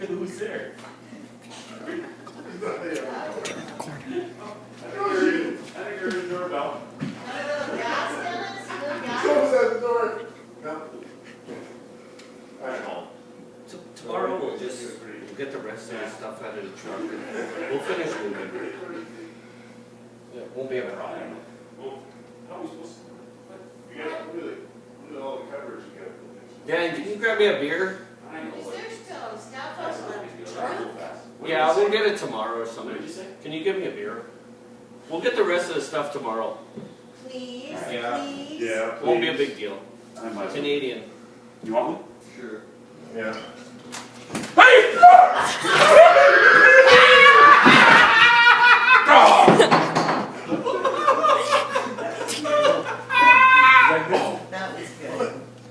Who's there? I think you're in the doorbell. Close that door. No. Alright, home. Tomorrow we'll get the rest of the stuff out of the truck and we'll finish moving. Yeah, won't be a problem. Well, how are we supposed to? You guys really, look at all the coverage you got. Dan, can you grab me a beer? I know. Is there still stuff That's on not the big deal. truck? Real fast. Yeah, we'll get it tomorrow or What something. did you say? Can you give me a beer? We'll get the rest of the stuff tomorrow. Please, Yeah. please. Yeah. Won't be a big deal. I might. Canadian. You want one? Sure. Yeah. That was good.